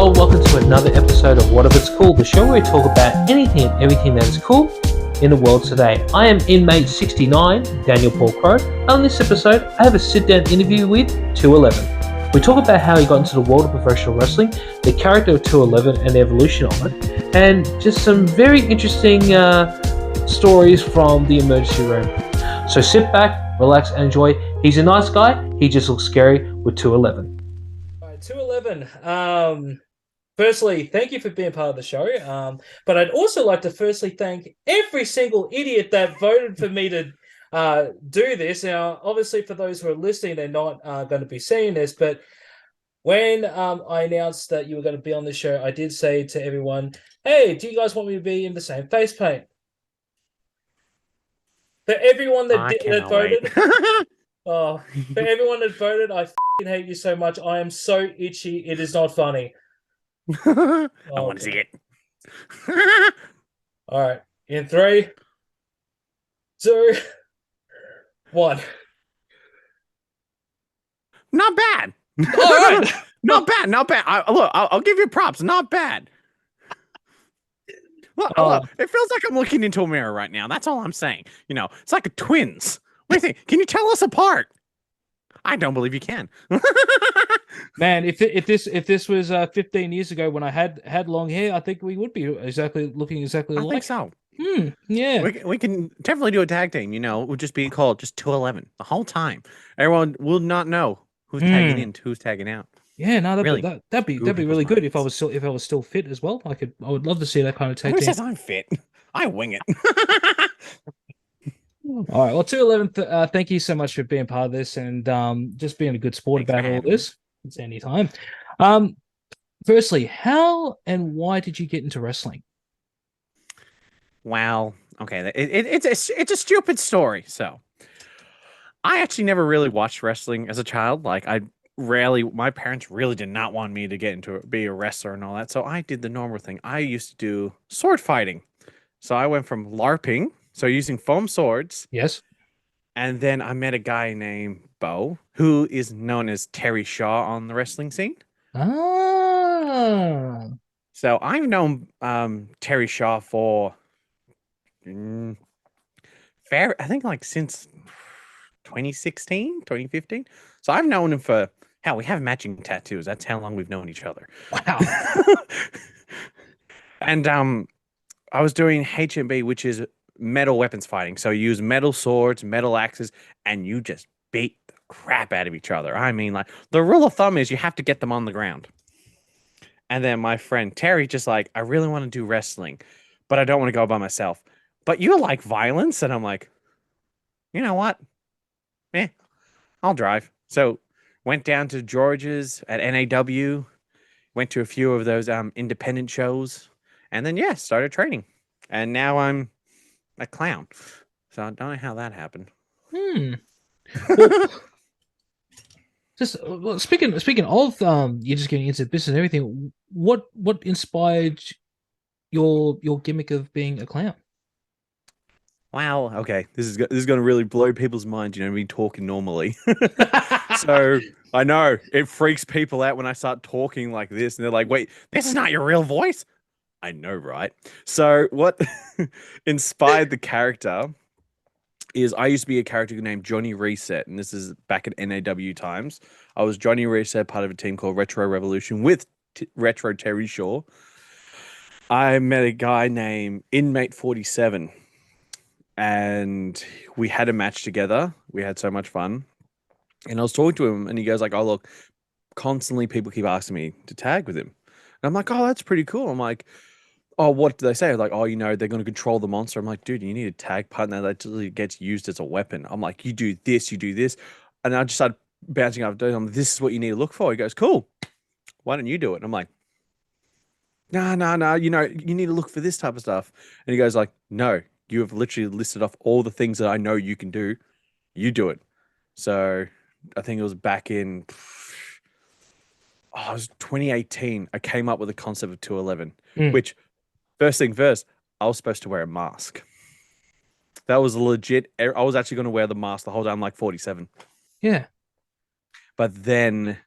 Hello, welcome to another episode of What If It's Cool, the show where we talk about anything and everything that is cool in the world today. I am inmate 69, Daniel Paul Crow, and on this episode, I have a sit-down interview with 211. We talk about how he got into the world of professional wrestling, the character of 211 and the evolution of it, and just some very interesting stories from the emergency room. So sit back, relax, and enjoy. He's a nice guy, he just looks scary with 211. 211. Firstly, thank you for being part of the show. But I'd also like to firstly thank every single idiot that voted for me to do this. Now, obviously, for those who are listening, they're not going to be seeing this. But when I announced that you were going to be on the show, I did say to everyone, "Hey, do you guys want me to be in the same face paint?" For everyone that voted, oh, for everyone that voted, I hate you so much. I am so itchy. It is not funny. I want to see it. All right. In 3, 2, 1. Not bad. All right. Not bad. Not bad. I'll give you props. Not bad. Look, it feels like I'm looking into a mirror right now. That's all I'm saying. You know, it's like a twins. What do you think? Can you tell us apart? I don't believe you can. Man, if this was 15 years ago when I had long hair, I think we would be looking exactly alike. I think so. Yeah. We can definitely do a tag team. You know, it would just be called just 211 the whole time. Everyone will not know who's tagging in, who's tagging out. Yeah, no, that'd be People's really good if I minds. was still fit as well. I would love to see that kind of tag Who team. says I'm fit? I wing it. All right. Well, 211, thank you so much for being part of this and just being a good sport Thanks about for all having this. It's any time. Firstly, how and why did you get into wrestling? Wow. Okay. It's a stupid story. So I actually never really watched wrestling as a child. Like my parents really did not want me to get into be a wrestler and all that. So I did the normal thing. I used to do sword fighting. So I went from LARPing, so using foam swords. Yes. And then I met a guy named Bo, who is known as Terry Shaw on the wrestling scene. Ah. So I've known Terry Shaw for I think like since 2016, 2015. So I've known him for hell, we have matching tattoos. That's how long we've known each other. Wow. And I was doing HMB, which is metal weapons fighting. So you use metal swords, metal axes, and you just beat the crap out of each other. I mean, like the rule of thumb is you have to get them on the ground. And then my friend Terry just like, I really want to do wrestling, but I don't want to go by myself. But you like violence? And I'm like, you know what? I'll drive. So went down to George's at NAW, went to a few of those independent shows, and then started training. And now I'm a clown. So I don't know how that happened. Well, speaking of you just getting into business and everything, what inspired your gimmick of being a clown? Wow. Okay. This is going to really blow people's minds. You know, me talking normally. So I know it freaks people out when I start talking like this, and they're like, "Wait, this is not your real voice." I know, right? So what inspired the character is I used to be a character named Johnny Reset, and this is back at NAW times. I was Johnny Reset, part of a team called Retro Revolution with Retro Terry Shaw. I met a guy named Inmate 47, and we had a match together. We had so much fun. And I was talking to him, and he goes like, "Oh, look, constantly people keep asking me to tag with him." And I'm like, "Oh, that's pretty cool." I'm like, "Oh, what do they say?" Like, "Oh, you know, they're going to control the monster." I'm like, "Dude, you need a tag partner that actually gets used as a weapon." I'm like, "You do this, you do this." And I just started bouncing up. This is what you need to look for. He goes, "Cool. Why don't you do it?" And I'm like, No. You know, you need to look for this type of stuff. And he goes like, "No, you have literally listed off all the things that I know you can do. You do it." So I think it was back in, it was 2018. I came up with the concept of 211, which first thing first, I was supposed to wear a mask. That was legit. I was actually going to wear the mask the whole time, like 47. Yeah. But then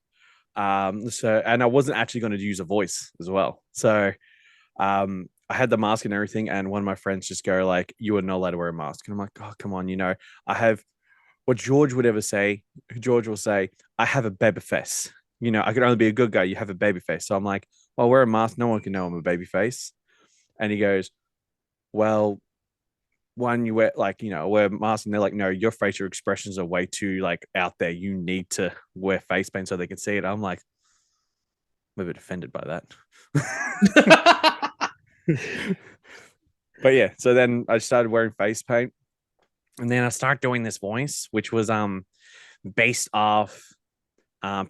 So and I wasn't actually going to use a voice as well. So I had the mask and everything, and one of my friends just go like, "You are not allowed to wear a mask." And I'm like, "Oh, come on, I have what George would ever say. George will say, I have a baby face. I can only be a good guy. You have a baby face." So I'm like, "Well, wear a mask. No one can know I'm a baby face." And he goes, "Well, when you wear wear a mask," and they're like, "No, your facial expressions are way too like out there. You need to wear face paint so they can see it." I'm like, I'm a bit offended by that. But yeah, so then I started wearing face paint, and then I started doing this voice, which was based off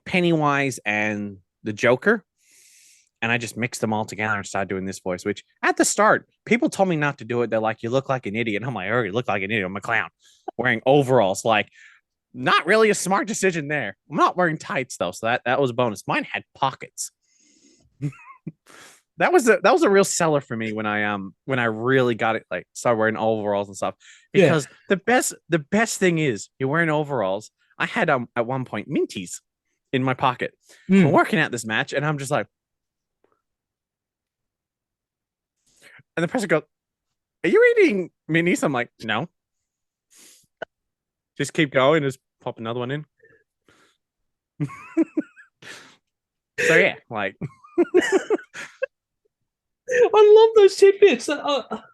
Pennywise and the Joker. And I just mixed them all together and started doing this voice, which at the start, people told me not to do it. They're like, "You look like an idiot." And I'm like, "I already look like an idiot. I'm a clown wearing overalls." Like, not really a smart decision there. I'm not wearing tights though, so that was a bonus. Mine had pockets. That was a real seller for me when I really got it, like started wearing overalls and stuff. Because the best thing is you're wearing overalls. I had at one point minties in my pocket. We're working at this match, and I'm just like, and the person goes, "Are you eating minis?" I'm like, "No." Just keep going, just pop another one in. So yeah, like I love those tidbits. That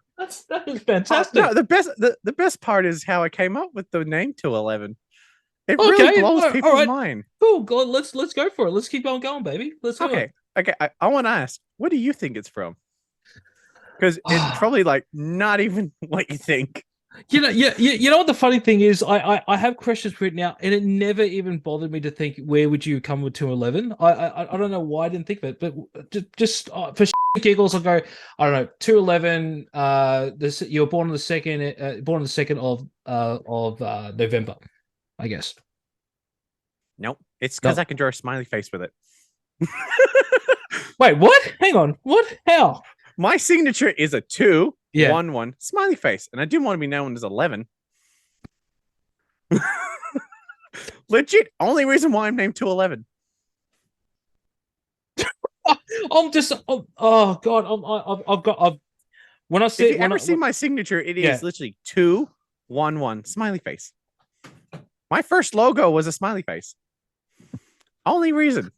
is fantastic. no, the best part is how I came up with the name 211. It really blows people's mind. Cool. God, let's go for it. Let's keep on going, baby. Let's go. Okay. I want to ask, what do you think it's from? Because it's probably like not even what you think. You know what the funny thing is? I have questions written out, and it never even bothered me to think where would you come with 211. I don't know why I didn't think of it, but just for giggles, I'll go. I don't know, 211. You were born on the second of November, I guess. Nope. It's because No. I can draw a smiley face with it. Wait, what? Hang on. What? How? My signature is a 2, Yeah. 1, 1 smiley face, and I didn't want to be known as 11. Legit, only reason why I'm named 211. I'm just. Oh God. I've when I see. If you ever see my signature, it is literally 2, 1, 1 smiley face. My first logo was a smiley face. Only reason.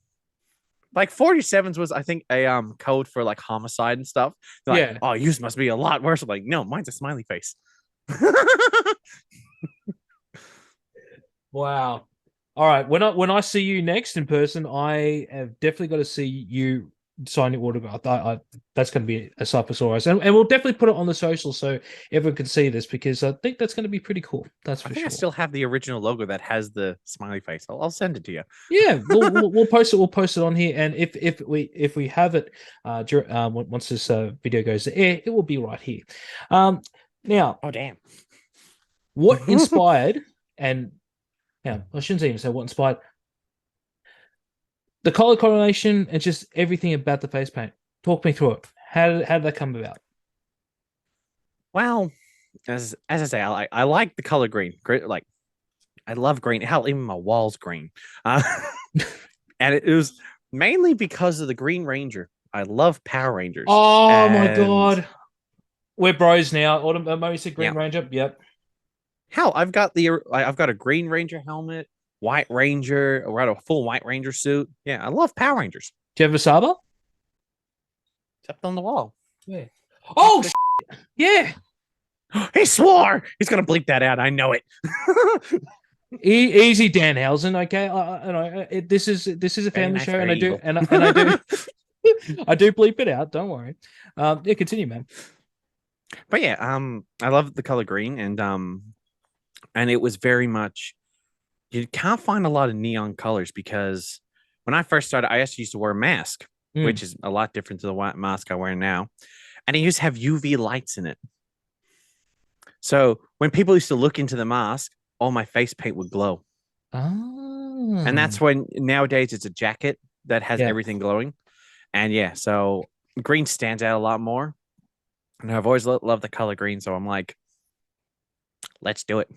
Like 47s was, I think, a code for like homicide and stuff. They're like, "Oh, yours must be a lot worse." I'm like, "No, mine's a smiley face." Wow. All right. When I see you next in person, I have definitely got to see you sign your autograph. That's going to be a sight for sore eyes, and we'll definitely put it on the social so everyone can see this, because I think that's going to be pretty cool. That's for sure. I still have the original logo that has the smiley face. I'll send it to you. Yeah, we'll post it. We'll post it on here, and if we have it, once this video goes to air, it will be right here. Now, oh damn, what inspired and yeah, I shouldn't even say what inspired the color coordination and just everything about the face paint. Talk me through it. How did that come about? Well, as I say, I like the color green. Like, I love green. Hell, even my walls green. And it was mainly because of the Green Ranger. I love Power Rangers. Oh my god, we're bros now. Autumn, said Green Ranger. Yep. Hell, I've got a Green Ranger helmet, White Ranger, or a full White Ranger suit. Yeah, I love Power Rangers. Do you have a saber? It's up on the wall. Yeah. Oh, yeah. He swore. He's gonna bleep that out. I know it. Easy, Danhausen. Okay, this is a family show, and I do I do bleep it out. Don't worry. Yeah, continue, man. But yeah, I love the color green, and it was very much. You can't find a lot of neon colors, because when I first started, I actually used to wear a mask, which is a lot different to the white mask I wear now, and it used to have UV lights in it. So when people used to look into the mask, all my face paint would glow. Oh. And that's when nowadays it's a jacket that has everything glowing. And yeah, so green stands out a lot more. And I've always loved the color green. So I'm like, let's do it.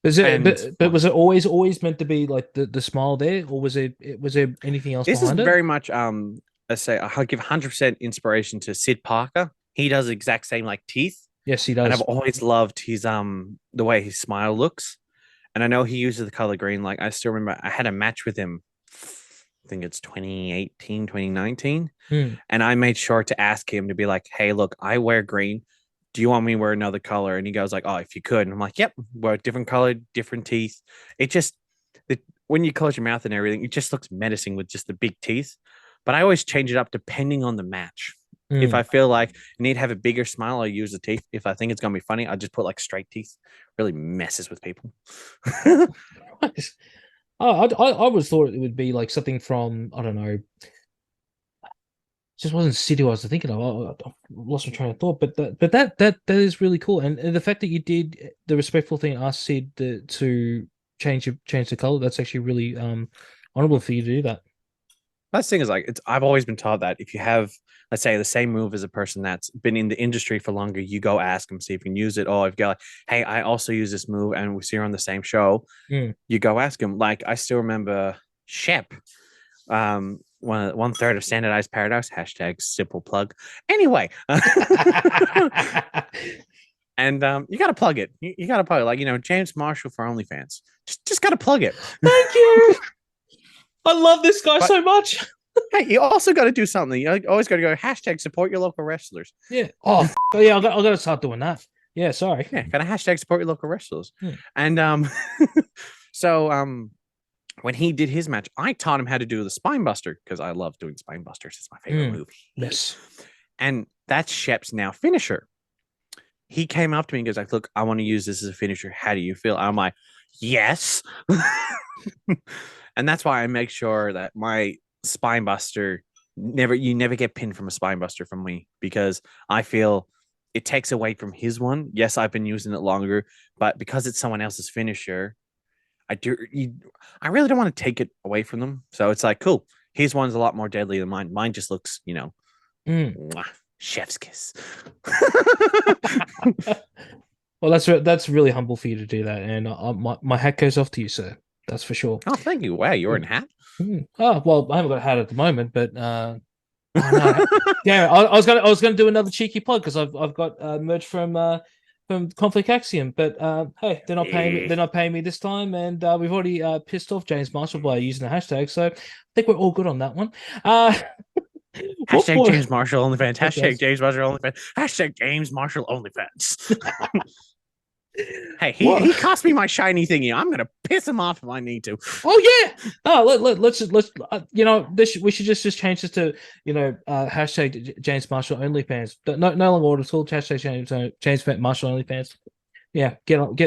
Was it, And but was it always meant to be like the smile there, or was there anything else this is behind it? very much I say I'll give 100% inspiration to Sid Parker. He does the exact same like teeth, Yes, he and I've does. always loved his the way his smile looks. And I know he uses the color green. Like I still remember I had a match with him. I think it's 2018, 2019. Hmm. And I made sure to ask him to be like, hey, look, I wear green. Do you want me to wear another color? And he goes like, oh, if you could. And I'm like, yep, wear different color, different teeth. It just when you close your mouth and everything, it just looks menacing with just the big teeth. But I always change it up depending on the match. If Hmm. I feel like I need to have a bigger smile, I use the teeth. If I think it's gonna be funny, I just put like straight teeth. Really messes with people. Nice. I always thought it would be like something from, I don't know, just wasn't City I was thinking of. I lost my train of thought, but that is really cool. And the fact that you did the respectful thing, asked Sid to change the color, that's actually really honorable for you to do that. Last thing is like I've always been taught that if you have, let's say, the same move as a person that's been in the industry for longer, you go ask them, see if you can use it. Or if you go like, hey, I also use this move and we see her on the same show, Mm. you go ask him. Like I still remember Shep, one third of Standardized Paradox, hashtag simple plug. Anyway. And you gotta plug it. You gotta plug it. Like, James Marshall for OnlyFans. Just gotta plug it. Thank you. I love this guy But- so much. Hey, you also got to do something. You always got to go hashtag support your local wrestlers. Yeah. Oh, yeah. I got to start doing that. Yeah. Sorry. Yeah, got to hashtag support your local wrestlers. Hmm. And so when he did his match, I taught him how to do the spine buster because I love doing spine busters. It's my favorite move. Yes. And that's Shep's now finisher. He came up to me and goes like, "Look, I want to use this as a finisher. How do you feel?" I'm like, "Yes." And that's why I make sure that my spine buster you never get pinned from a spine buster from me because I feel it takes away from his one. Yes, I've been using it longer, but because it's someone else's finisher, I really don't want to take it away from them. So it's like, cool, his one's a lot more deadly than mine. Mine just looks, mwah, chef's kiss. Well, that's really humble for you to do that, and my hat goes off to you, sir. That's for sure. Oh, thank you. Wow, you're in a hat. Oh well, I haven't got a hat at the moment, but oh, no. Yeah, I was gonna do another cheeky plug because I've got merch from Conflict Axiom, but hey, they're not paying me this time, and we've already pissed off James Marshall by using the hashtag, so I think we're all good on that one. Hashtag James Marshall OnlyFans. Hashtag Yes. James Marshall OnlyFans. Hashtag James Marshall OnlyFans. Hey, he cost me my shiny thingy. I'm gonna piss him off if I need to. Oh yeah. Oh, let's we should just change this to hashtag James Marshall OnlyFans. No longer order tool. Hashtag James Marshall OnlyFans. Yeah,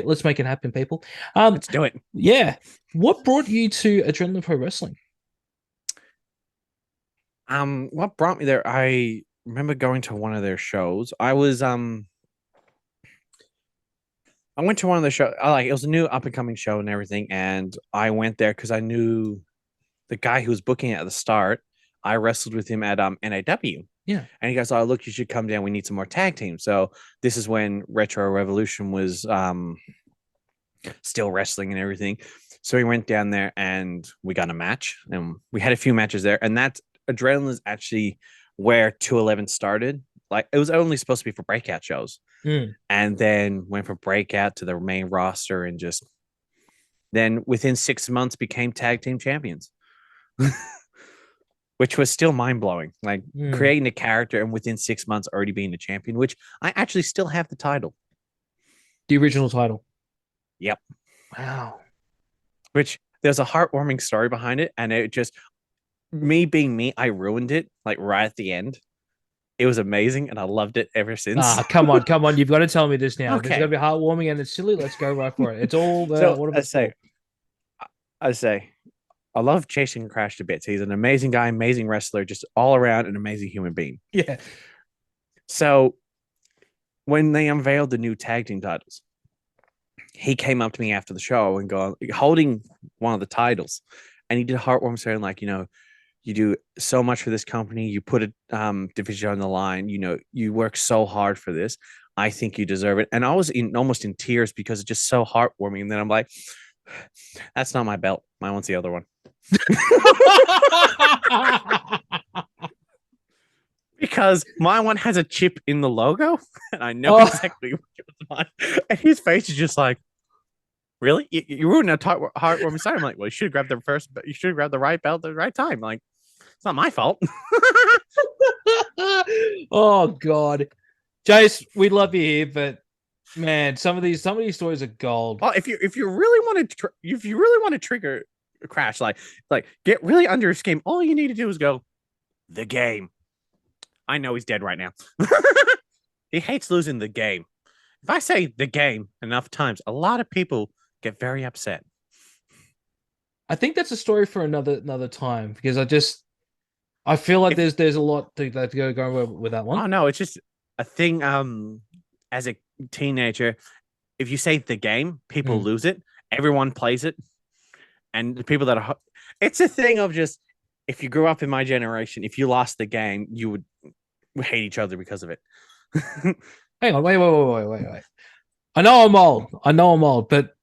let's make it happen, people. Let's do it. Yeah. What brought you to Adrenaline Pro Wrestling? What brought me there? I remember going to one of their shows. I went to one of the shows. It was a new up and coming show and everything, and I went there because I knew the guy who was booking it at the start. I wrestled with him at NAW. Yeah, and he goes, "Oh, look, you should come down. We need some more tag teams." So this is when Retro Revolution was still wrestling and everything. So we went down there and we got a match, and we had a few matches there. And that Adrenaline is actually where 211 started. Like it was only supposed to be for breakout shows. And then went from breakout to the main roster and just then within 6 months became tag team champions, which was still mind blowing. Like creating a character and within 6 months already being the champion, which I actually still have the title. The original title. Yep. Wow. Which there's a heartwarming story behind it. And it just, me being me, I ruined it like right at the end. It was amazing, and I loved it ever since. Come on! You've got to tell me this now. Okay. It's gonna be heartwarming and it's silly. Let's go right for it. It's all the. So I say, I love Jayson Krash to bits. He's an amazing guy, amazing wrestler, just all around an amazing human being. Yeah. So when they unveiled the new tag team titles, he came up to me after the show and holding one of the titles, and he did a heartwarming saying like, you do so much for this company. You put a division on the line. You work so hard for this. I think you deserve it. And I was almost in tears because it's just so heartwarming. And then I'm like, that's not my belt. I want the other one. Because my one has a chip in the logo, and I know exactly which was mine. And his face is just like, really? You ruined a heartwarming sign. I'm like, well, you should have grabbed the first, but you should have grabbed the right belt at the right time. Like, it's not my fault. Oh God, Jace, we love you here, but man, some of these stories are gold. Well, if you really want to trigger a Crash, like get really under his game, all you need to do is go the game. I know he's dead right now. He hates losing the game. If I say the game enough times, a lot of people get very upset. I think that's a story for another time because I feel like there's a lot to go with that one. Oh no, it's just a thing. As a teenager, if you say the game, people lose it. Everyone plays it, and the people that are, it's a thing of just if you grew up in my generation, if you lost the game, you would hate each other because of it. Hang on, wait. I know I'm old, but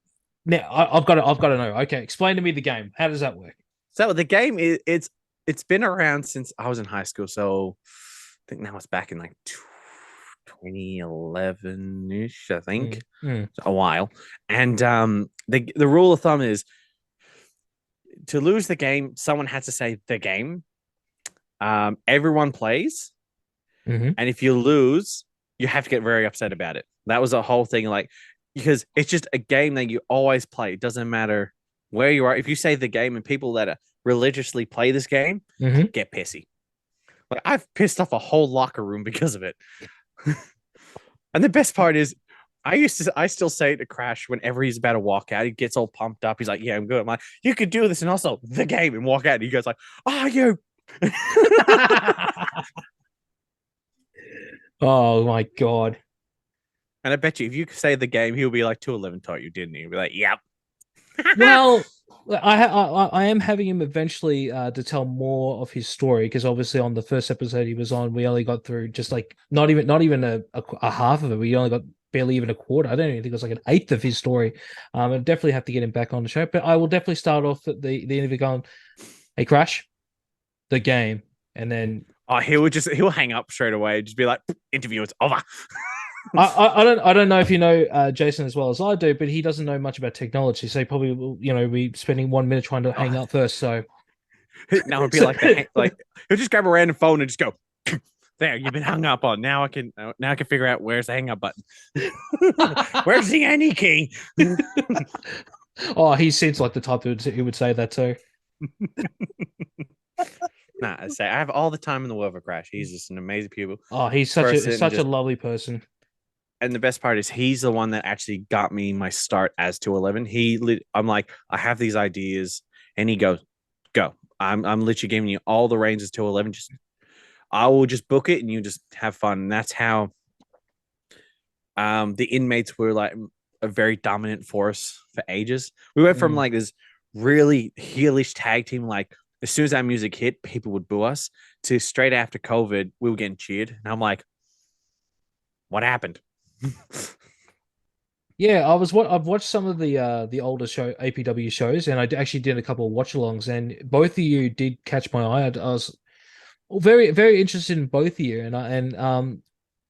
now I've got to know. Okay, explain to me the game. How does that work? So the game is it's been around since I was in high school. So I think now it's back in like 2011-ish, I think. A while. And the rule of thumb is to lose the game, someone has to say the game. Everyone plays. And if you lose, you have to get very upset about it. That was a whole thing, like, because it's just a game that you always play. It doesn't matter where you are. If you say the game and people that religiously play this game get pissy. Like, I've pissed off a whole locker room because of it. And the best part is, I still say it to Crash whenever he's about to walk out. He gets all pumped up. He's like, "Yeah, I'm good." I'm like, "You could do this," and also the game, and walk out. And he goes like, "Oh, you." Oh my God. And I bet you if you say the game, he'll be like, 211 taught you, didn't he? He'll be like, "Yep." Well, I am having him eventually to tell more of his story because obviously on the first episode he was on, we only got through just like not even a half of it. We only got barely even a quarter. I don't even think it was like an eighth of his story. I definitely have to get him back on the show, but I will definitely start off the interview going, "Hey, Crash, the game," and then he'll hang up straight away. Just be like, "Interview, it's over." I don't know if you know Jason as well as I do, but he doesn't know much about technology, so he probably will, be spending 1 minute trying to hang up first. So now it'd be like he'll just grab a random phone and just go, "There, you've been hung up on. Now I can figure out where's the hang up button. Where's the any key?" Oh, he seems like the type who would say that too. Nah, I have all the time in the world for Crash. He's just an amazing pupil. Oh, he's such a lovely person. And the best part is he's the one that actually got me my start as 211. I'm like, I have these ideas, and he goes, "Go." I'm literally giving you all the reins as 211. I will just book it, and you just have fun. And that's how the inmates were like a very dominant force for ages. We went from like this really heelish tag team, like as soon as that music hit, people would boo us, to straight after COVID, we were getting cheered. And I'm like, what happened? Yeah, I've watched some of the older APW shows, and I actually did a couple of watch-alongs, and both of you did catch my eye. I was very, very interested in both of you,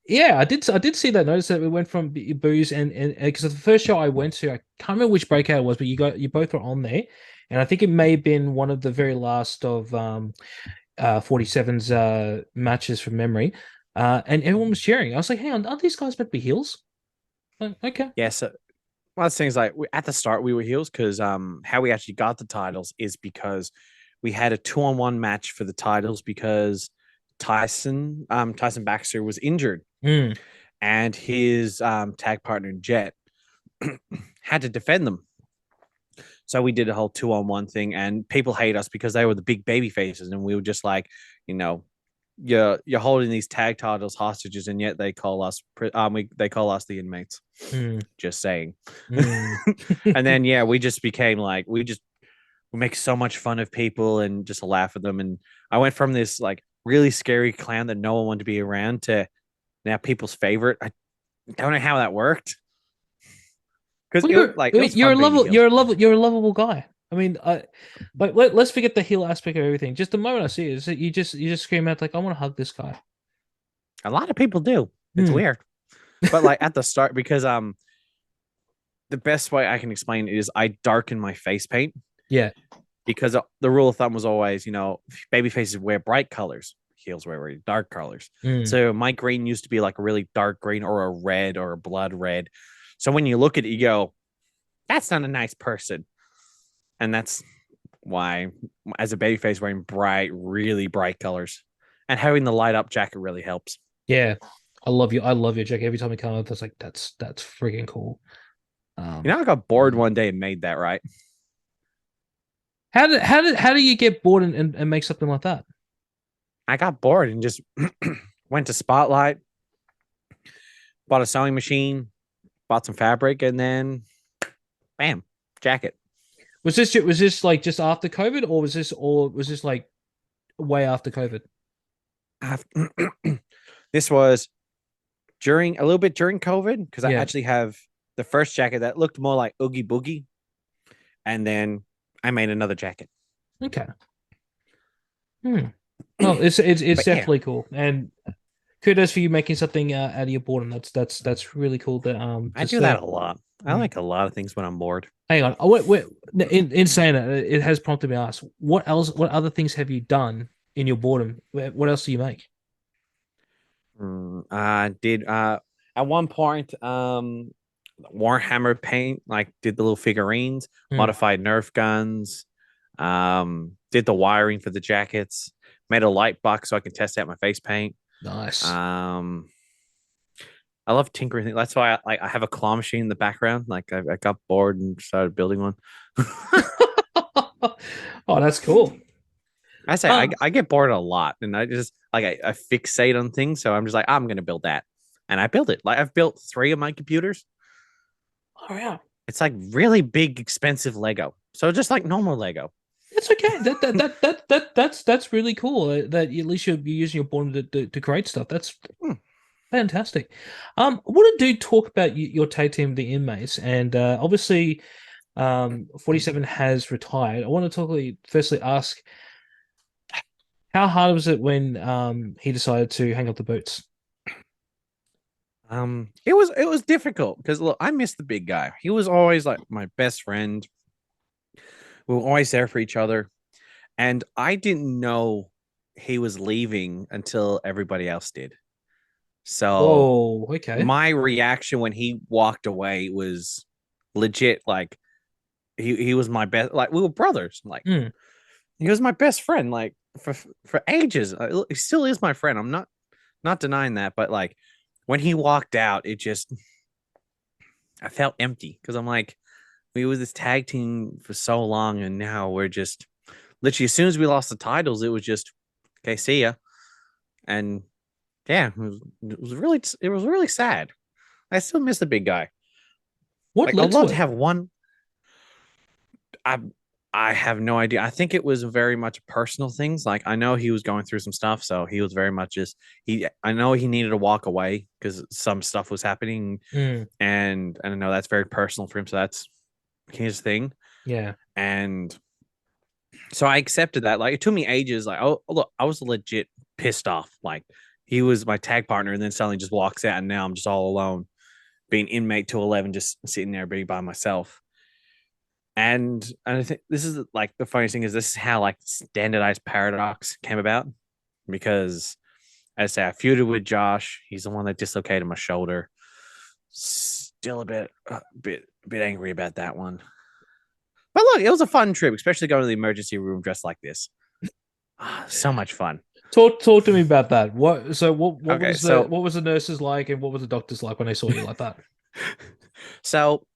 yeah, I did see that. Notice that we went from booze and because the first show I went to, I can't remember which breakout it was, but you both were on there, and I think it may have been one of the very last of 47's matches from memory, and everyone was cheering. I was like, "Hang on, aren't these guys meant to be heels?" Okay. Yeah, so one of the things, like, at the start we were heels because how we actually got the titles is because we had a 2-on-1 match for the titles because Tyson Baxter was injured, and his tag partner Jet had to defend them. So we did a whole 2-on-1 thing, and people hate us because they were the big baby faces, and we were just like, you're holding these tag titles hostages, and yet they call us the inmates. Just saying. And then we just became like, we make so much fun of people and just laugh at them. And I went from this like really scary clown that no one wanted to be around to now people's favorite. don't know how that worked. Because Well, it was fun being a heel. you're a lovable guy. I mean, let's forget the heel aspect of everything. Just the moment I see it, you just scream out like, "I want to hug this guy." A lot of people do. It's Hmm. weird. But like at the start, because the best way I can explain it is I darken my face paint. Yeah. Because the rule of thumb was always, baby faces wear bright colors, heels wear really dark colors. Mm. So my green used to be like a really dark green or a red or a blood red. So when you look at it, you go, that's not a nice person. And that's why, as a baby face, wearing really bright colors and having the light up jacket really helps. Yeah. I love you. I love your jacket. Every time I come up, that's like that's freaking cool. I got bored one day and made that, right? How do you get bored and make something like that? I got bored and just went to Spotlight, bought a sewing machine, bought some fabric, and then bam, jacket. Was this like just after COVID, or was this like way after COVID? This was a little bit during COVID, because I Yeah. actually have the first jacket that looked more like Oogie Boogie, and then I made another jacket. Okay. Well, it's definitely cool, and kudos for you making something out of your boredom. That's really cool. That I do that a lot. I like a lot of things when I'm bored. Hang on. Oh, wait. In saying it has prompted me to ask, what else? What other things have you done in your boredom? What else do you make? I did at one point Warhammer paint, like did the little figurines, modified Nerf guns, did the wiring for the jackets, made a light box so I can test out my face paint. Nice. I love tinkering. That's why I have a claw machine in the background. Like I got bored and started building one. Oh, that's cool. I say I get bored a lot, and I just like I fixate on things. So I'm just like, I'm gonna build that, and I build it. Like I've built 3 of my computers. Oh yeah. It's like really big, expensive Lego. So just like normal Lego. It's okay. That's really cool. That at least you're using your boredom to create stuff. That's fantastic. I want to talk about your tag team, the Inmates, and obviously, 47 has retired. I want to firstly ask, how hard was it when he decided to hang up the boots? It was difficult because look, I miss the big guy. He was always like my best friend. We were always there for each other, and I didn't know he was leaving until everybody else did. So, okay. My reaction when he walked away was legit. Like he was my best. Like we were brothers. Like he was my best friend. Like for ages. He still is my friend. I'm not denying that. But like when he walked out, I felt empty because I'm like, we were this tag team for so long, and now we're just literally as soon as we lost the titles, it was just okay, see ya. And yeah, it was really sad. I still miss the big guy. What I'd led love to to it? have one. I have no idea. I think it was very much personal things. Like I know he was going through some stuff, so he was very much just I know he needed to walk away because some stuff was happening, and I know that's very personal for him. So that's his thing. Yeah. And so I accepted that. Like it took me ages. Like, oh look, I was legit pissed off. Like he was my tag partner, and then suddenly just walks out, and now I'm just all alone, being inmate 211, just sitting there being by myself. And I think this is like the funniest thing is this is how like standardized paradox came about, because as I say, I feuded with Josh. He's the one that dislocated my shoulder. Still a bit angry about that one. But look, it was a fun trip, especially going to the emergency room dressed like this. So much fun. Talk to me about that. What Okay, what was the nurses like, and what was the doctors like when they saw you like that? So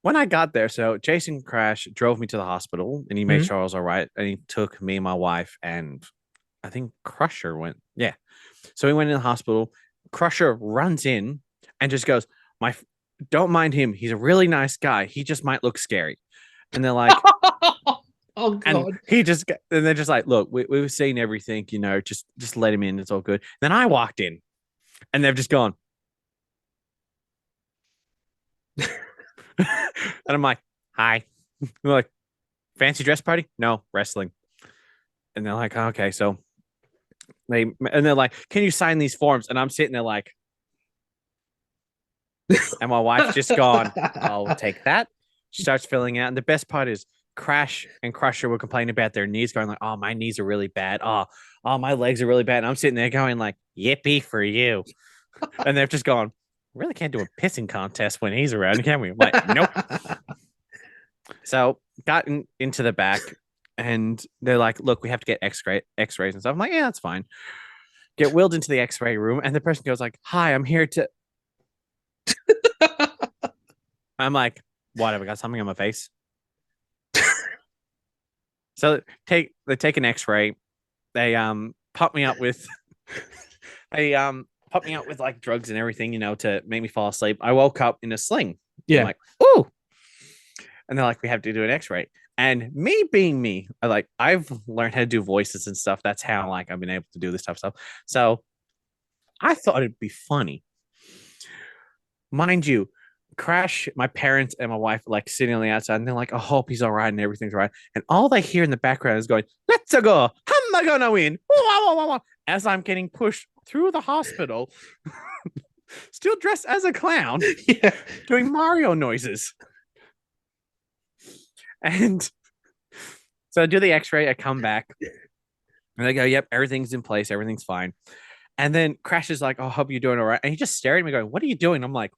when I got there, so Jayson Krash drove me to the hospital, and he made sure I was all right, and he took me and my wife, and I think Krusher went. Yeah, so we went in the hospital. Krusher runs in and just goes, don't mind him. He's a really nice guy. He just might look scary. And they're like, oh god. And they're just like, look, we've seen everything, just let him in. It's all good. Then I walked in, and they've just gone, And I'm like, hi. They're like, fancy dress party? No, wrestling. And they're like, okay, so they're like, can you sign these forms? And I'm sitting there like, and my wife's just gone, I'll take that. She starts filling out. And the best part is Krash and Krusher were complaining about their knees, going like, oh, my knees are really bad. Oh, my legs are really bad. And I'm sitting there going like, yippee for you. And they've just gone, really can't do a pissing contest when he's around, can we? I'm like, nope. So got into the back and they're like, look, we have to get x-rays and stuff. I'm like, yeah, that's fine. Get wheeled into the x-ray room and the person goes like, hi, I'm here to... I'm like, what, have I got something on my face? So they take an x-ray. They pop me up with like drugs and everything, to make me fall asleep. I woke up in a sling. Yeah. I'm like, ooh. And they're like, we have to do an x-ray. And me being me, I've learned how to do voices and stuff. That's how I've been able to do this type of stuff. So I thought it'd be funny. Mind you, Krash, my parents and my wife sitting on the outside, and they're like, I hope he's all right and everything's all right. And all they hear in the background is going, let's go. How am I gonna win? As I'm getting pushed through the hospital, still dressed as a clown, doing Mario noises. And so I do the x-ray, I come back, and they go, yep, everything's in place, everything's fine. And then Krash is like, oh, I hope you're doing all right. And he just stared at me going, what are you doing? I'm like,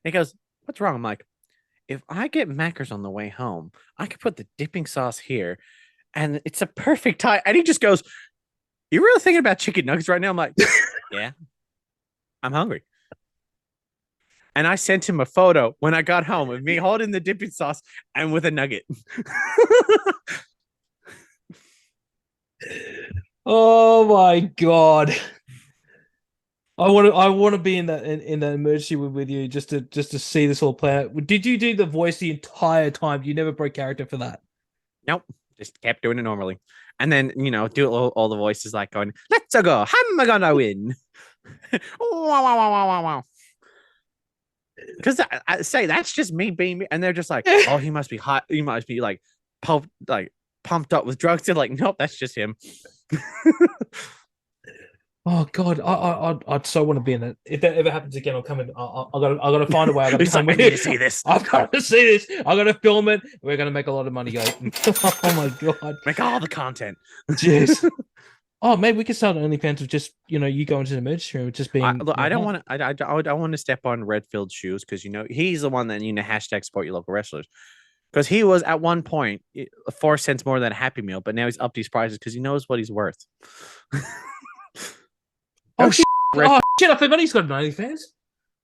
and he goes, what's wrong? I'm like, if I get Macca's on the way home, I could put the dipping sauce here, and it's a perfect time. And he just goes, you really thinking about chicken nuggets right now? I'm like, yeah, I'm hungry. And I sent him a photo when I got home of me holding the dipping sauce and with a nugget. Oh my God. I want to be in that emergency room with you just to see this all play out. Did you do the voice the entire time? You never broke character for that? Nope. Just kept doing it normally. And then, do all the voices like going, let's go. How am I gonna win? Wow. Because I say that's just me being me, and they're just like, oh, he must be hot. He must be pumped up with drugs. They're like, nope, that's just him. Oh God, I'd so want to be in it. If that ever happens again, I'll come in. I gotta find a way. I gotta come I need to see this. I've got to see this. I gotta film it. We're gonna make a lot of money, guys. Oh my God, make all the content. Jeez. Oh, maybe we could start an OnlyFans of just you go into the emergency room, just being. I don't want to. I don't want to step on Redfield's shoes because he's the one that hashtag support your local wrestlers. Because he was at one point 4 cents more than a Happy Meal, but now he's upped his prices because he knows what he's worth. Oh shit! I forgot he's got an OnlyFans.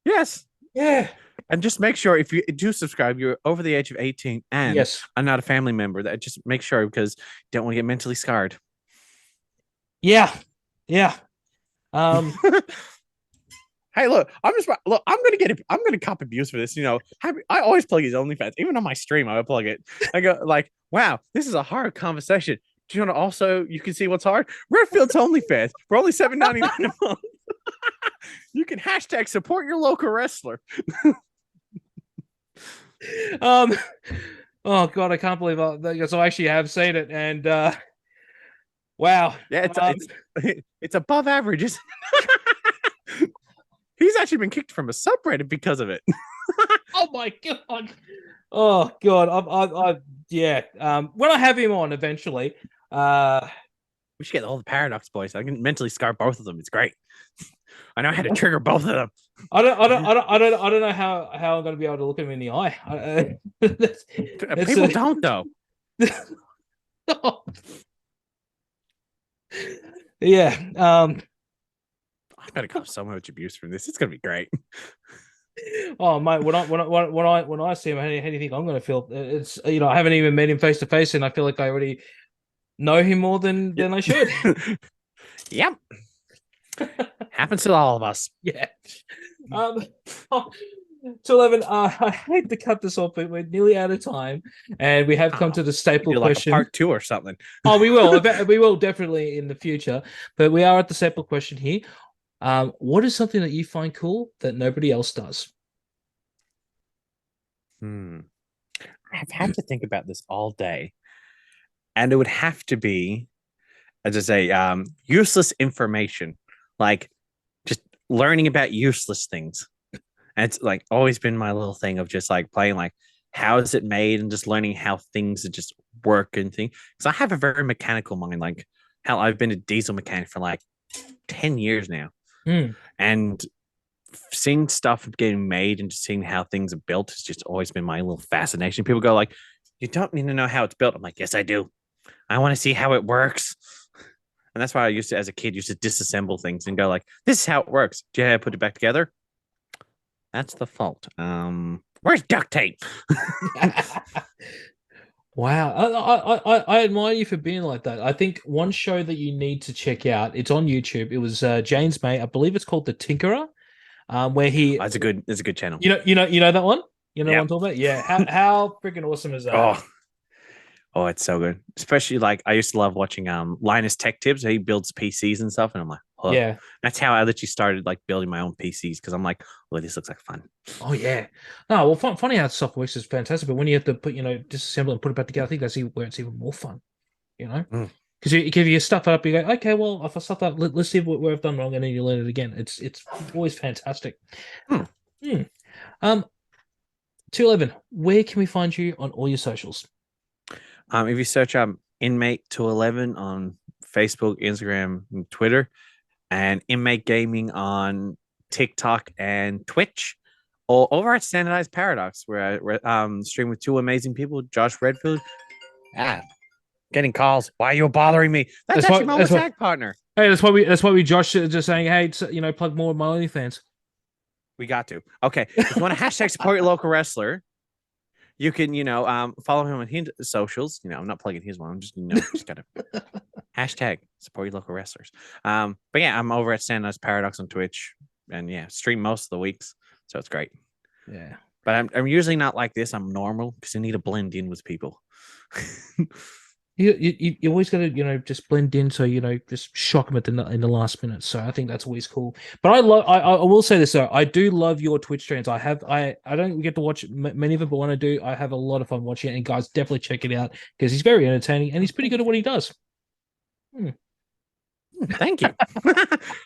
Yes. Yeah. And just make sure if you do subscribe, you're over the age of 18 and are not a family member. That just make sure because you don't want to get mentally scarred. Yeah. Hey, look, I'm gonna cop abuse for this. I always plug his OnlyFans, even on my stream. I would plug it. I go like, wow, this is a hard conversation. Do you want to also? You can see what's hard. Redfield's OnlyFans for only $7.99 a month. You can hashtag support your local wrestler. Oh God, I can't believe I actually have seen it, and wow. Yeah, it's above average. He's actually been kicked from a subreddit because of it. Oh my God. Oh God. Yeah. When I have him on eventually, we should get all the Paradox boys. I can mentally scar both of them. It's great. I know how to trigger both of them. I don't know how I'm going to be able to look him in the eye. People don't though. Yeah. I gotta cop so much abuse from this. It's gonna be great. Oh mate, when I see him, how do you think I'm gonna feel? It's I haven't even met him face to face, and I feel like I already know him more than I should. Yep. Happens to all of us. Yeah. To 11. I hate to cut this off, but we're nearly out of time, and we have come to the staple question. Like part 2 or something. Oh, we will. We will definitely in the future, but we are at the staple question here. What is something that you find cool that nobody else does? I've had to think about this all day, and it would have to be, as I say, useless information, like just learning about useless things. And it's like always been my little thing of just like playing like how is it made and just learning how things just work and things. Because I have a very mechanical mind. Like hell, I've been a diesel mechanic for like 10 years now. And seeing stuff getting made and just seeing how things are built has just always been my little fascination. People go like, you don't need to know how it's built. I'm like, yes, I do. I want to see how it works. And that's why I used to, as a kid, used to disassemble things and go like, this is how it works. Do you know how to put it back together? That's the fault. Where's duct tape? Wow. I admire you for being like that. I think one show that you need to check out, it's on YouTube. It was Jane's mate. I believe it's called The Tinkerer, where he. It's a good channel. You know that one? You know what I'm talking about? Yeah. How freaking awesome is that? Oh, it's so good. Especially like I used to love watching Linus Tech Tips. He builds PCs and stuff, and I'm like, oh. Yeah. That's how I literally started like building my own PCs because I'm like, oh, this looks like fun. Oh yeah. No, well, funny how stuff works is fantastic, but when you have to put, disassemble and put it back together, I think that's where it's even more fun. Because you give your stuff up, you go, okay, well, if I stuff up, let's see where I've done wrong, and then you learn it again. It's always fantastic. 211, where can we find you on all your socials? If you search Inmate 211 on Facebook, Instagram, and Twitter, and Inmate Gaming on TikTok and Twitch, or over at Standardized Paradox, where I stream with two amazing people, Josh Redfield. Getting calls. Why are you bothering me? That's actually my tag partner. Hey, that's why we Josh just saying, hey, plug more of my OnlyFans. We got to. Okay. If you want to hashtag support your local wrestler, you can, follow him on his socials. I'm not plugging his one. I'm just, just gotta hashtag support your local wrestlers. But yeah, I'm over at Standardized Paradox on Twitch, and yeah, stream most of the weeks, so it's great. Yeah, but I'm usually not like this. I'm normal because I need to blend in with people. You always got to just blend in, so just shock them in the last minute. So I think that's always cool. But I will say this though, I do love your Twitch streams. I don't get to watch many of them, but when I do, I have a lot of fun watching it. And guys, definitely check it out because he's very entertaining and he's pretty good at what he does. Thank you.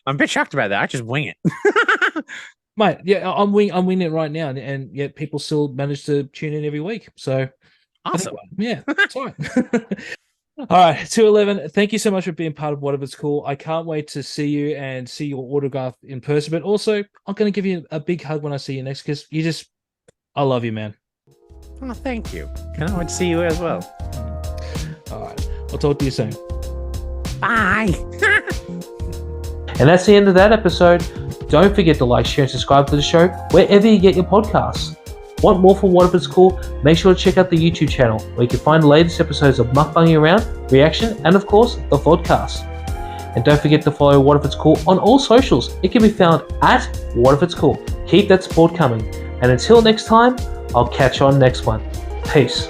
I'm a bit shocked about that. I just wing it. Mate, yeah, I'm winging it right now, and yet people still manage to tune in every week. So awesome. Yeah, it's all right. All right, 211, thank you so much for being part of Whatever's Cool. I can't wait to see you and see your autograph in person, but also I'm going to give you a big hug when I see you next because I love you, man. Oh, thank you. Can't wait to see you as well. All right, I'll talk to you soon. Bye. And that's the end of that episode. Don't forget to like, share, and subscribe to the show wherever you get your podcasts. Want more from What If It's Cool? Make sure to check out the YouTube channel where you can find the latest episodes of Mukbanging Around, Reaction, and of course, the podcast. And don't forget to follow What If It's Cool on all socials. It can be found at What If It's Cool. Keep that support coming. And until next time, I'll catch you on next one. Peace.